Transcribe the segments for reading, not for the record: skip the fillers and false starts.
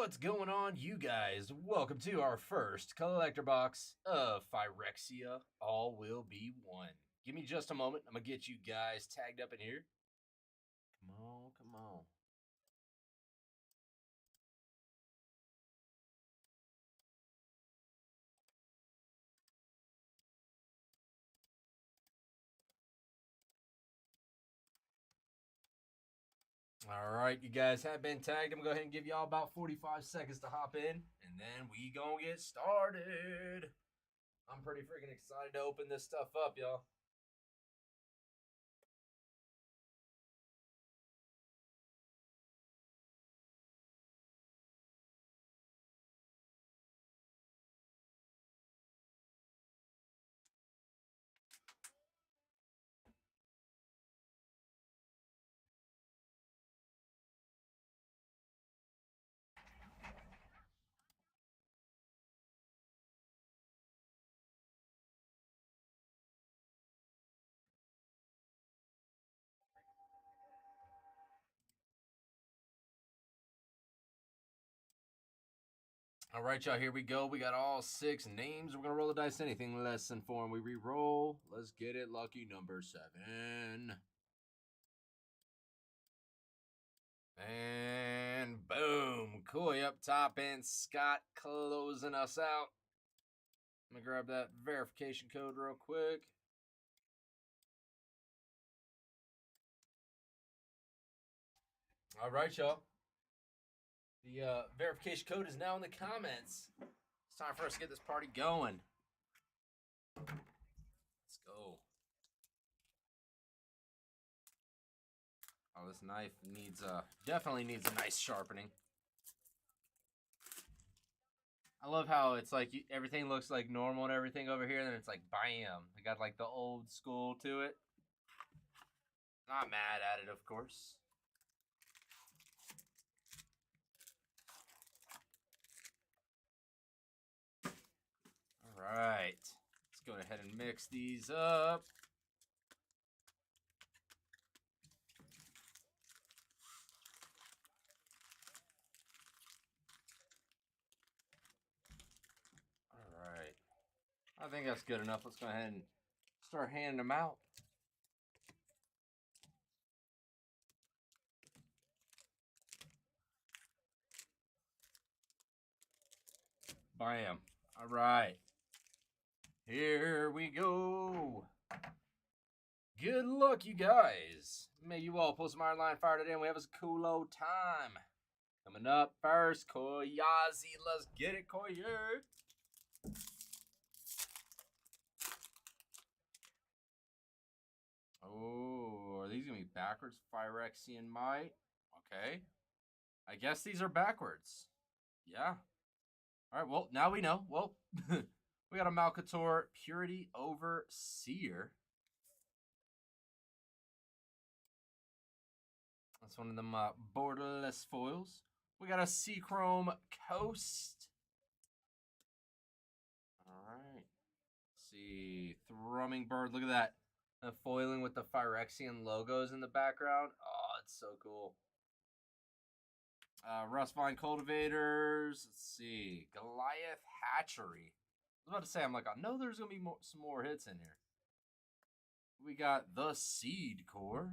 What's going on, you guys? Welcome to our first collector box of Phyrexia. All will be one. Give me just a moment. I'm going to get you guys tagged up in here. Come on, come on. All right, you guys have been tagged. I'm going to go ahead and give y'all about 45 seconds to hop in, and then we going to get started. I'm pretty freaking excited to open this stuff up, y'all. All right, y'all, here we go. We got all 6 names. We're going to roll the dice. Anything less than 4, and we re-roll. Let's get it. Lucky number 7. And boom. Coy up top and Scott closing us out. Let me grab that verification code real quick. All right, y'all. The verification code is now in the comments. It's time for us to get this party going. Let's go. Oh, this knife definitely needs a nice sharpening. I love how it's like everything looks like normal and everything over here, and then it's like bam. They got like the old school to it. Not mad at it, of course. All right, let's go ahead and mix these up. All right, I think that's good enough. Let's go ahead and start handing them out. Bam. All right. Here we go. Good luck, you guys. May you all pull some iron line fire today, and we have a cool old time. Coming up first, Koyazi. Let's get it, Koyer. Oh, are these going to be backwards? Phyrexian Might. Okay. I guess these are backwards. Yeah. All right, well, now we know. Well, we got a Malcator Purity Overseer. That's one of them borderless foils. We got a Seachrome Coast. All right. Let's see. Thrumming Bird. Look at that. Foiling with the Phyrexian logos in the background. Oh, it's so cool. Rustvine Cultivators. Let's see. Goliath Hatchery. I was about to say, I'm like, I know there's going to be some more hits in here. We got the Seed Core.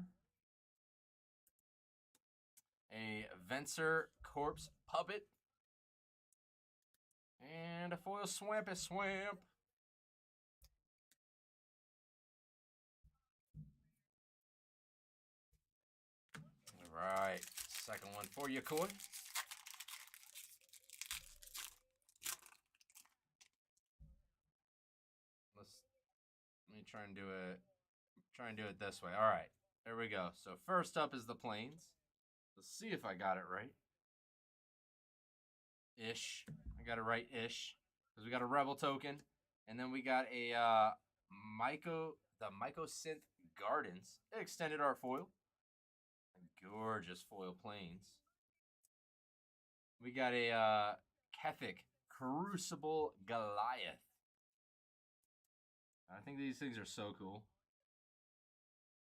A Venser Corpse Puppet. And a foil Swampy Swamp. All right. Second one for you, Coy. Let me try and do it. Try and do it this way. All right. There we go. So first up is the plains. Let's see if I got it right. Ish. I got it right ish. Because we got a rebel token. And then we got a the Mycosynth Gardens extended art foil. Gorgeous foil plains. We got a Kethic Crucible Goliath. I think these things are so cool.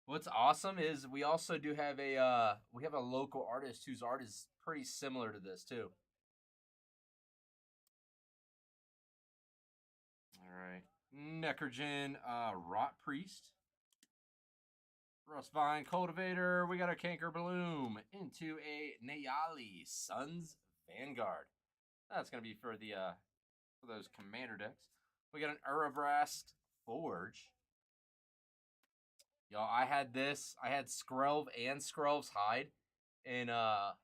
What's awesome is we also do have a local artist whose art is pretty similar to this too. right. Necrogen, Rot Priest. Rustvine Cultivator. We got a Canker Bloom into a Nayali Sun's Vanguard. That's gonna be for the for those commander decks. We got an Urabrast Forge. Y'all, I had this. I had Skrelv and Skrelv's Hide in a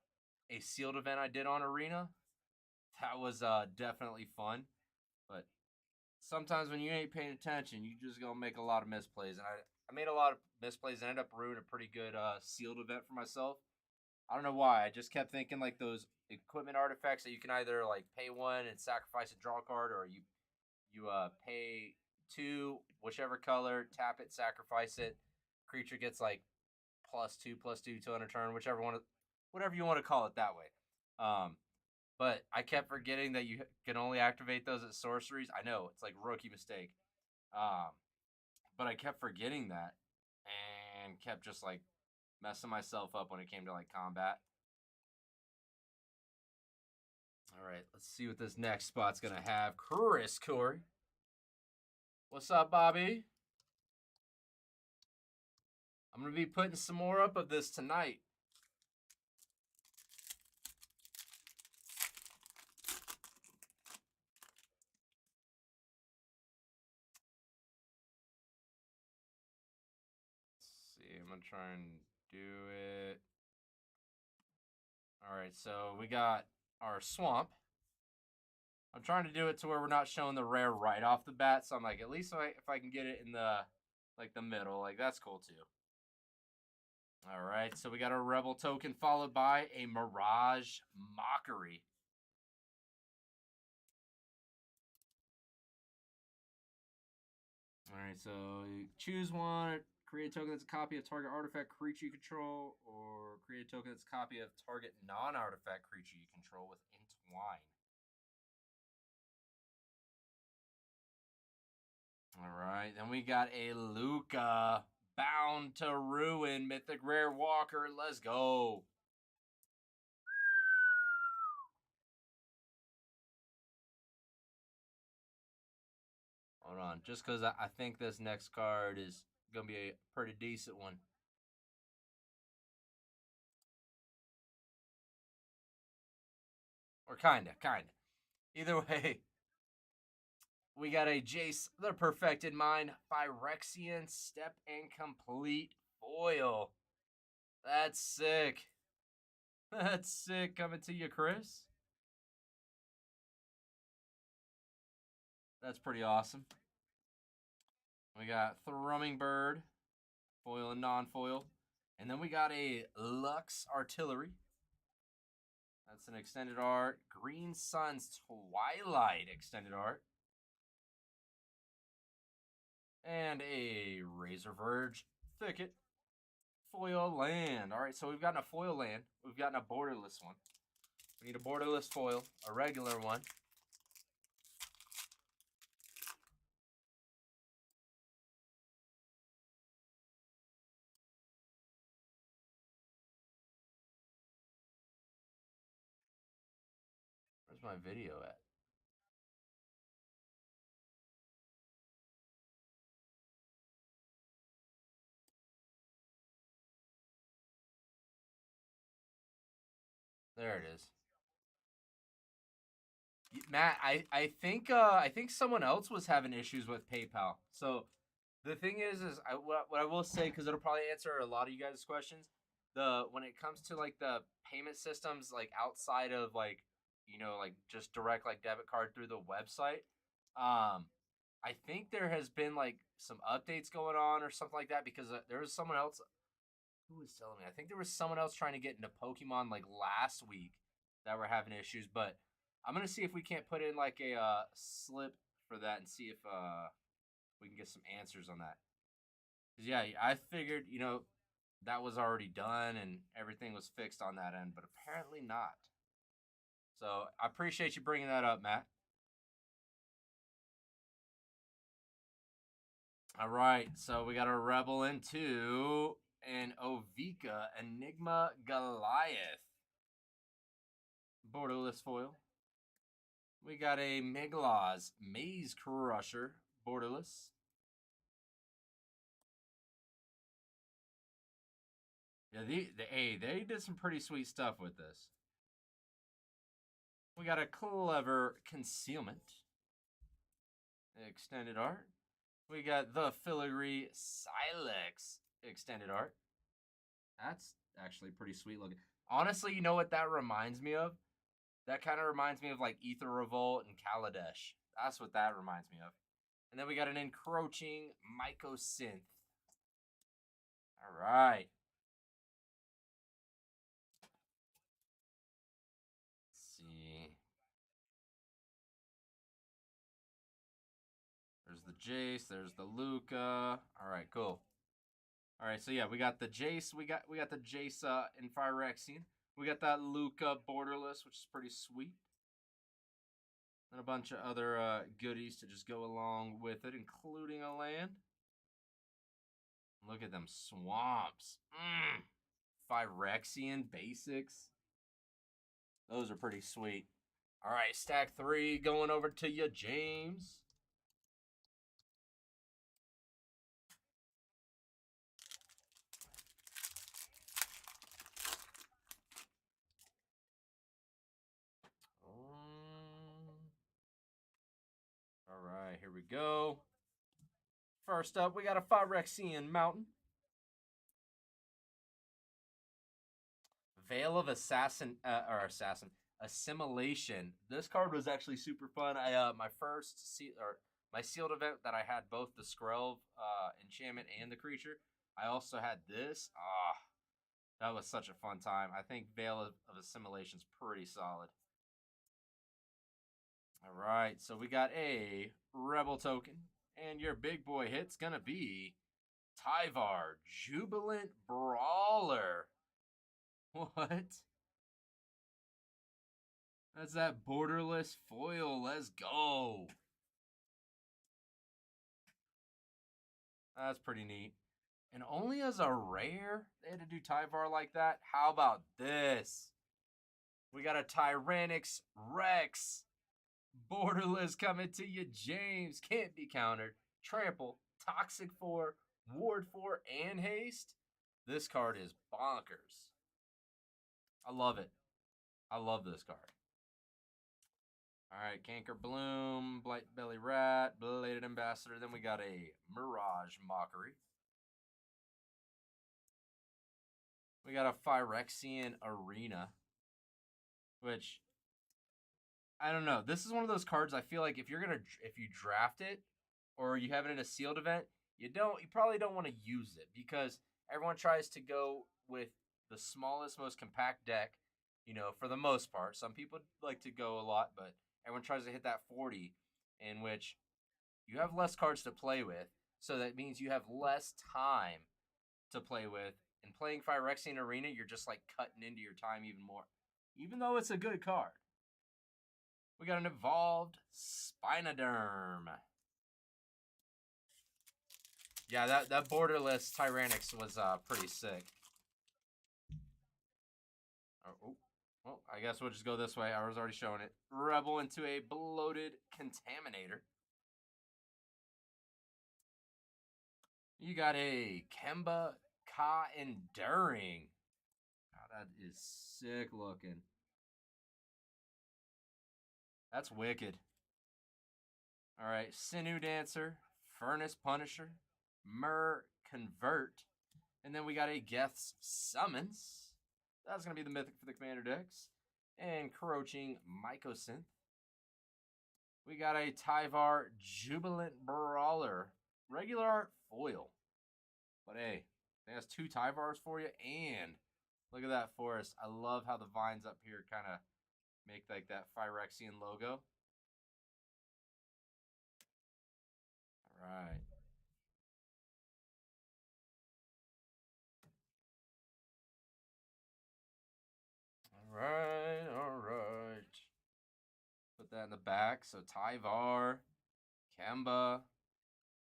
sealed event I did on Arena. That was definitely fun. But sometimes when you ain't paying attention, you just gonna make a lot of misplays. And I made a lot of misplays and ended up ruining a pretty good sealed event for myself. I don't know why. I just kept thinking like those equipment artifacts that you can either like pay one and sacrifice a draw card, or you pay two, whichever color, tap it, sacrifice it. Creature gets like +2/+2 till end of turn, whatever you want to call it that way. But I kept forgetting that you can only activate those at sorceries. I know it's like rookie mistake. But I kept forgetting that and kept just like messing myself up when it came to like combat. All right, let's see what this next spot's gonna have. Chris Corey. What's up, Bobby? I'm gonna be putting some more up of this tonight. Let's see, I'm gonna try and do it. All right, so we got our swamp. I'm trying to do it to where we're not showing the rare right off the bat. So I'm like, at least if I can get it in the like the middle, like that's cool too. All right, so we got a Rebel token followed by a Mirage Mockery. All right, so you choose one. Create a token that's a copy of target artifact creature you control, or create a token that's a copy of target non-artifact creature you control with Entwine. All right, then we got a Luca, Bound to Ruin, Mythic Rare Walker. Let's go. Hold on, just because I think this next card is going to be a pretty decent one. Or kinda. Either way, we got a Jace, the Perfected Mind, Phyrexian, Step Incomplete Foil. That's sick. That's sick. Coming to you, Chris. That's pretty awesome. We got Thrumming Bird, foil and non-foil. And then we got a Lux Artillery. That's an extended art. Green Sun's Twilight extended art. And a Razor Verge Thicket foil land. All right, so we've gotten a foil land. We've gotten a borderless one. We need a borderless foil, a regular one. Where's my video at? There it is. Matt, I think someone else was having issues with PayPal. So the thing is what I will say, because it'll probably answer a lot of you guys' questions. When it comes to like the payment systems, like outside of like like just direct like debit card through the website, I think there has been like some updates going on or something like that, because there was someone else who was telling me. I think there was someone else trying to get into Pokemon like last week that were having issues, but I'm gonna see if we can't put in like a slip for that and see if we can get some answers on that. Cause yeah, I figured that was already done and everything was fixed on that end, but apparently not. So I appreciate you bringing that up, Matt. All right, so we got a Rebel into an Ovika Enigma Goliath. Borderless foil. We got a Migloz Maze Crusher borderless. Yeah, they did some pretty sweet stuff with this. We got a clever concealment. Extended art. We got the filigree Silex extended art. That's actually pretty sweet looking. Honestly, you know what that reminds me of? That kind of reminds me of like Ether Revolt and Kaladesh. That's what that reminds me of. And then we got an encroaching Mycosynth. All right. Let's see. There's the Jace. There's the Luca. All right, cool. All right, so yeah, we got the Jace. We got the Jace in Phyrexia. We got that Luca borderless, which is pretty sweet. And a bunch of other goodies to just go along with it, including a land. Look at them swamps. Phyrexian basics. Those are pretty sweet. All right, stack 3 going over to you, James. All right, here we go. First up, we got a Phyrexian Mountain. Veil of Assimilation. This card was actually super fun. My my sealed event that I had both the Skrelv enchantment and the creature. I also had this. That was such a fun time. I think Veil of Assimilation's pretty solid. All right, so we got a Rebel token, and your big boy hit's gonna be Tyvar, Jubilant Brawler. What? That's that borderless foil. Let's go. That's pretty neat. And only as a rare, they had to do Tyvar like that. How about this? We got a Tyrannix Rex. Borderless coming to you, James. Can't be countered. Trample, Toxic 4, Ward 4, and Haste. This card is bonkers. I love it. I love this card. All right, Canker Bloom, Blight Belly Rat, Bladed Ambassador. Then we got a Mirage Mockery. We got a Phyrexian Arena, which I don't know. This is one of those cards I feel like if you draft it or you have it in a sealed event, you probably don't want to use it because everyone tries to go with the smallest, most compact deck, for the most part. Some people like to go a lot, but everyone tries to hit that 40, in which you have less cards to play with. So that means you have less time to play with. And playing Phyrexian Arena, you're just like cutting into your time even more. Even though it's a good card. We got an Evolved Spinoderm. Yeah, that borderless Tyrannix was pretty sick. Well, I guess we'll just go this way. I was already showing it. Rebel into a Bloated Contaminator. You got a Kemba Ka Enduring. God, that is sick looking. That's wicked. All right, Sinew Dancer, Furnace Punisher, Myrrh Convert, and then we got a Geth's Summons. That's going to be the Mythic for the Commander decks. Encroaching Mycosynth. We got a Tyvar Jubilant Brawler. Regular art foil. But hey, it has 2 Tyvars for you. And look at that forest. I love how the vines up here kind of make like that Phyrexian logo. All right. All right. Put that in the back. So Tyvar, Kemba.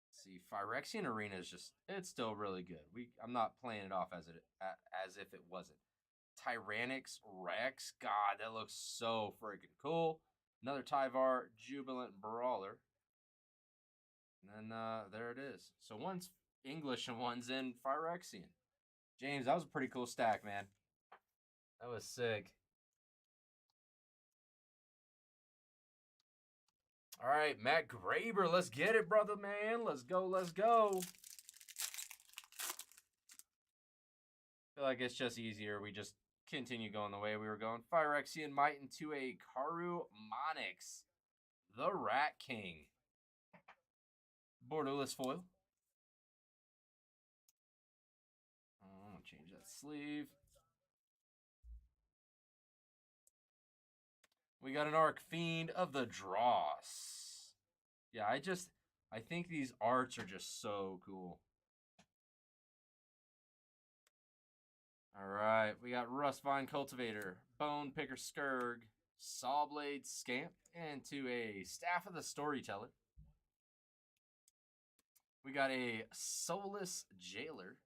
Let's see, Phyrexian Arena is it's still really good. I'm not playing it off as if it wasn't. Tyrannix Rex. God, that looks so freaking cool. Another Tyvar Jubilant Brawler. And then there it is. So one's English and one's in Phyrexian. James, that was a pretty cool stack, man. That was sick. All right, Matt Graber, let's get it, brother, man. Let's go, let's go. I feel like it's just easier. We just continue going the way we were going. Phyrexian Might into a Karu Monix, the Rat King. Borderless foil. I'm going to change that sleeve. We got an Arc Fiend of the Dross. Yeah, I think these arts are just so cool. All right, we got Rustvine Cultivator, Bone Picker Skurg, Sawblade Scamp, and to a Staff of the Storyteller. We got a Soulless Jailer.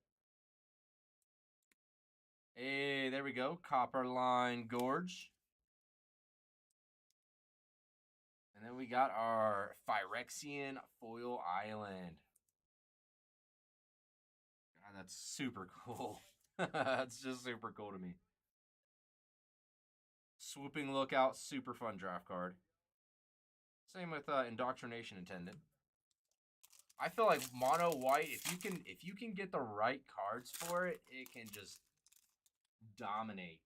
Hey, there we go. Copperline Gorge. And then we got our Phyrexian Foil Island. God, that's super cool. That's just super cool to me. Swooping Lookout, super fun draft card. Same with Indoctrination Intendant. I feel like mono white, if you can get the right cards for it, it can just dominate.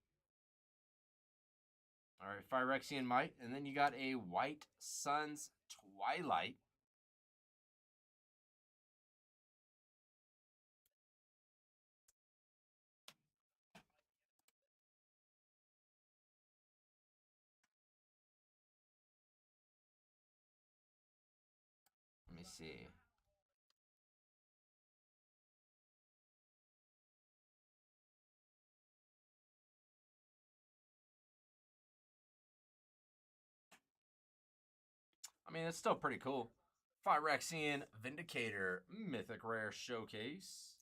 All right, Phyrexian Might, and then you got a White Sun's Twilight. Let me see. I mean, it's still pretty cool. Phyrexian Vindicator, Mythic Rare Showcase.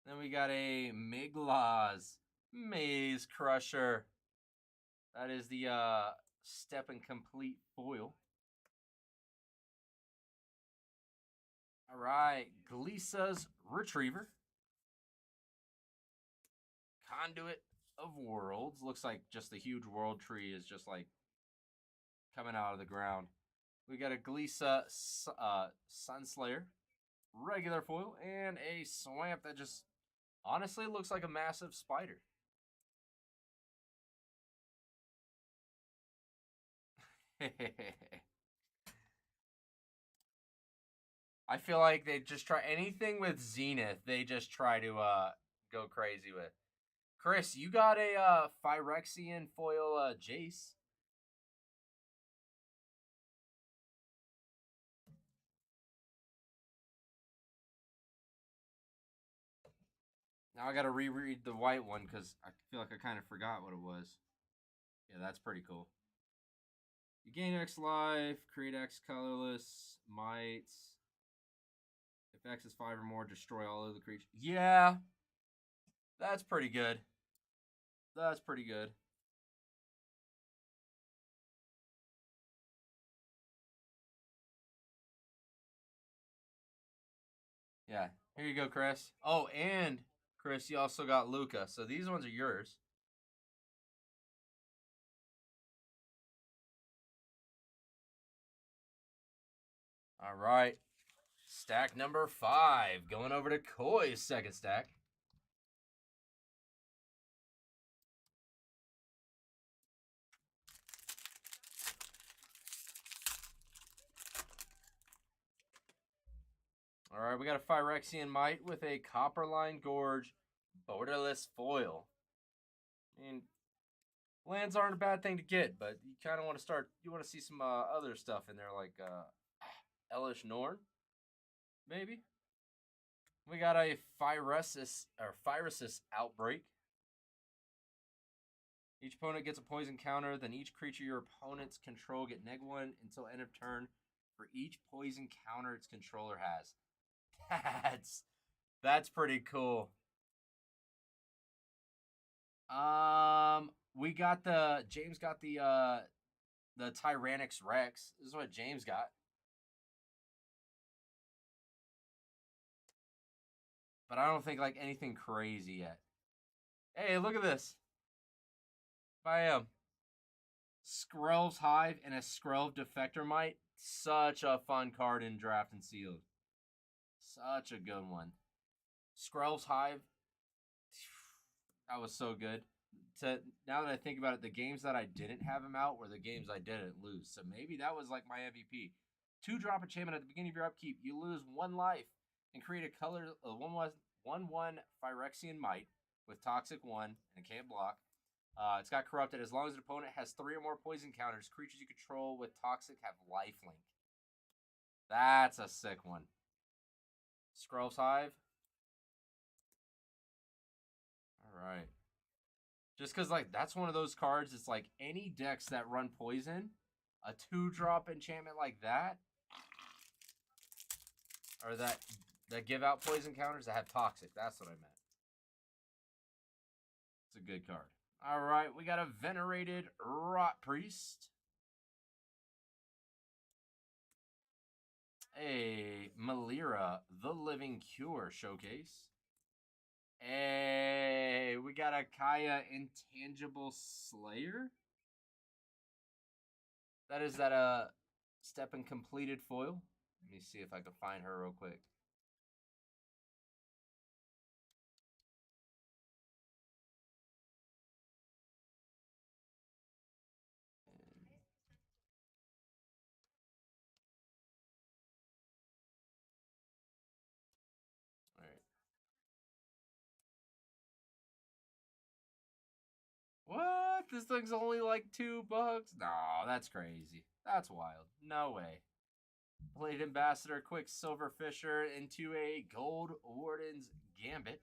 Then we got a Migla's Maze Crusher. That is the Step and Complete foil. All right, Gleesa's Retriever. Conduit of Worlds. Looks like just the huge world tree is just like coming out of the ground. We got a Gleesa Sunslayer, regular foil, and a Swamp that just honestly looks like a massive spider. I feel like they just try anything with Zenith, they just try to go crazy with. Chris, you got a Phyrexian foil Jace. Now I got to reread the white one because I feel like I kind of forgot what it was. Yeah, that's pretty cool. You gain X life, create X colorless, mites. If X is 5 or more, destroy all of the creatures. Yeah, that's pretty good. That's pretty good. Yeah, here you go, Chris. Oh, and Chris, you also got Luca. So these ones are yours. All right. Stack number 5. Going over to Koi's second stack. All right, we got a Phyrexian Might with a Copperline Gorge borderless foil. I mean, lands aren't a bad thing to get, but you kind of want to start. You want to see some other stuff in there, like Elish Norn, maybe. We got a Phyresis Outbreak. Each opponent gets a poison counter, then each creature your opponents control get -1 until end of turn for each poison counter its controller has. That's pretty cool. We got the James got the The Tyrannix Rex. This is what James got. But I don't think like anything crazy yet. Hey, look at this. Bam. Skrell's Hive and a Skrell Defector Mite. Such a fun card in Draft and Sealed. Such a good one. Skrell's Hive. That was so good. Now that I think about it, the games that I didn't have him out were the games I didn't lose. So maybe that was like my MVP. 2-drop enchantment at the beginning of your upkeep. You lose 1 life and create a color 1/1 Phyrexian Mite with Toxic 1 and can't block. It's got Corrupted. As long as an opponent has 3 or more poison counters, creatures you control with Toxic have lifelink. That's a sick one. Skrell's Hive. All right. Just because, like, that's one of those cards. It's like any decks that run poison, a 2-drop enchantment like that, or that give out poison counters that have Toxic. That's what I meant. It's a good card. All right, we got a Venerated Rot Priest. A Malira, The Living Cure showcase. Hey, we got a Kaya Intangible Slayer. That is that step and completed foil. Let me see if I can find her real quick. All right. What? This thing's only like $2? No, that's crazy. That's wild. No way. Blade Ambassador, Quicksilver Fisher into a Gold Warden's Gambit.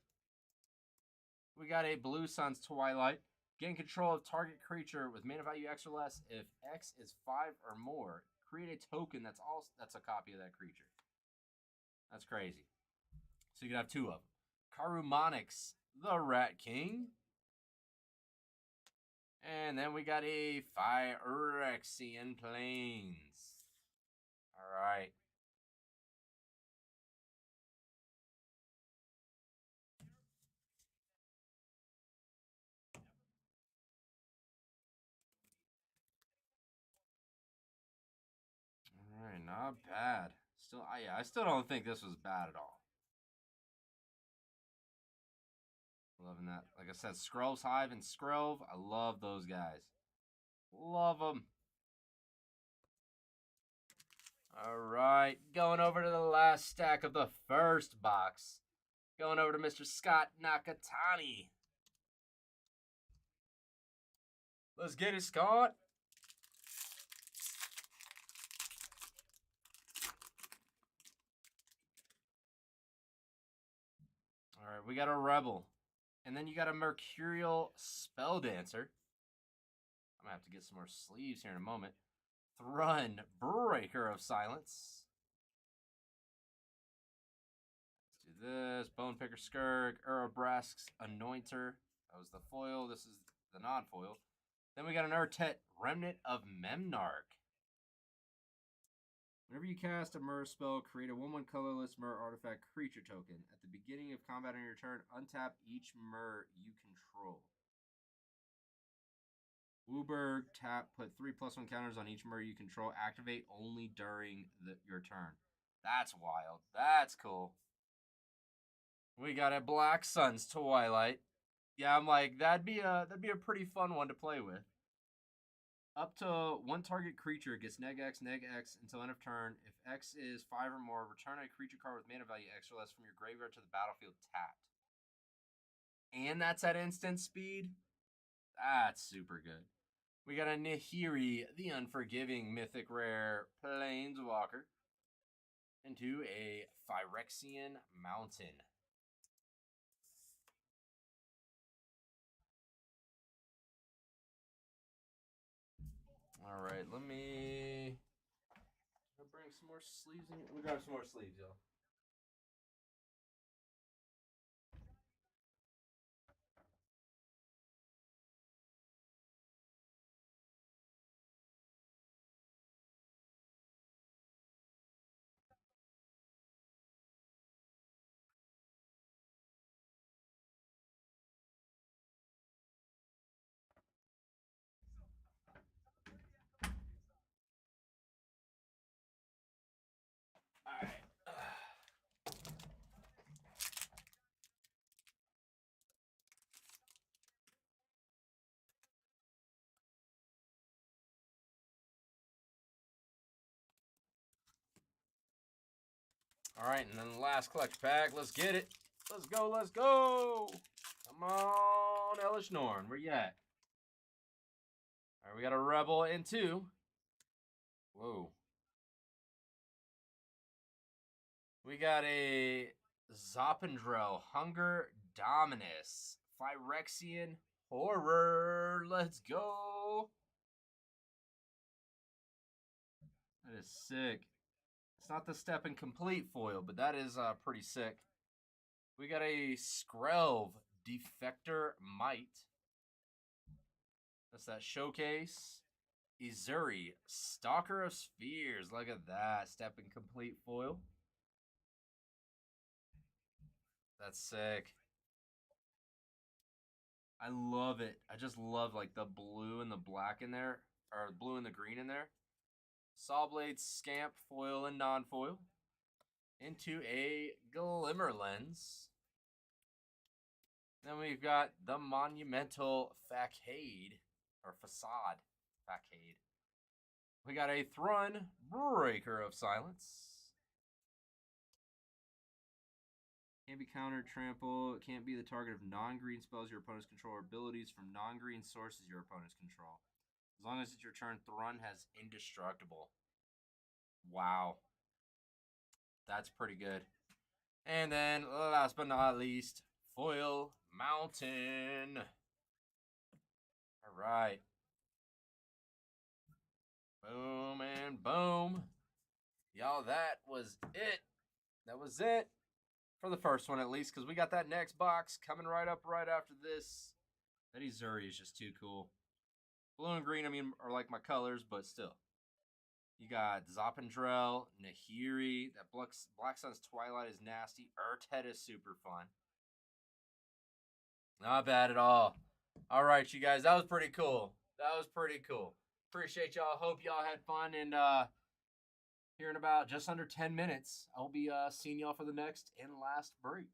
We got a Blue Sun's Twilight. Gain control of target creature with mana value X or less. If X is 5 or more, create a token that's a copy of that creature. That's crazy. So you can have 2 of them. Karumonix, the Rat King. And then we got a Phyrexian Plains. All right. All right, not bad. Still, I still don't think this was bad at all. Loving that. Like I said, Skrell's Hive and Skrelv. I love those guys. Love them. All right, going over to the last stack of the first box. Going over to Mr. Scott Nakatani. Let's get it, Scott. All right, we got a Rebel. And then you got a Mercurial Spelldancer. I'm going to have to get some more sleeves here in a moment. Thrun, Breaker of Silence. Let's do this. Bonepicker Skirk, Urabrask's Anointer. That was the foil. This is the non-foil. Then we got an Urtet, Remnant of Memnarch. Whenever you cast a Myr spell, create a 1/1 colorless Myr artifact creature token. At the beginning of combat on your turn, untap each Myr you control. Wooburg, tap, put 3+1 counters on each Myr you control. Activate only during your turn. That's wild. That's cool. We got a Black Sun's Twilight. Yeah, I'm like, that'd be a pretty fun one to play with. Up to 1 target creature gets neg X until end of turn. If X is 5 or more, return a creature card with mana value X or less from your graveyard to the battlefield tapped. And that's at instant speed. That's super good. We got a Nahiri, the Unforgiving Mythic Rare Planeswalker, into a Phyrexian Mountain. All right, let me bring some more sleeves in here. Let me grab some more sleeves, y'all. All right, and then the last collector pack. Let's get it. Let's go, let's go. Come on, Elish Norn. Where you at? All right, we got a Rebel in 2. Whoa. We got a Zoppendrel Hunger Dominus Phyrexian Horror. Let's go. That is sick. It's not the step and complete foil, but that is pretty sick. We got a Skrelv Defector Might. That's that showcase. Izuri Stalker of Spheres. Look at that. Step and complete foil. That's sick. I love it. I just love like the blue and the black in there, or blue and the green in there. Sawblade Scamp foil and non-foil into a Glimmer Lens. Then we've got the Monumental Facade, or Facade Facade. We got a Thrun Breaker of Silence. Can't be countered, trample. It can't be the target of non-green spells your opponents control or abilities from non-green sources your opponents control. As long as it's your turn, Thrun has Indestructible. Wow. That's pretty good. And then, last but not least, Foil Mountain. All right. Boom and boom. Y'all, that was it. That was it. For the first one, at least, because we got that next box coming right up right after this. That Izuri is just too cool. Blue and green, I mean, are like my colors, but still. You got Zoppendrel, Nahiri. That Black Sun's Twilight is nasty. Urtet is super fun. Not bad at all. All right, you guys. That was pretty cool. That was pretty cool. Appreciate y'all. Hope y'all had fun. And here in about just under 10 minutes, I'll be seeing y'all for the next and last break.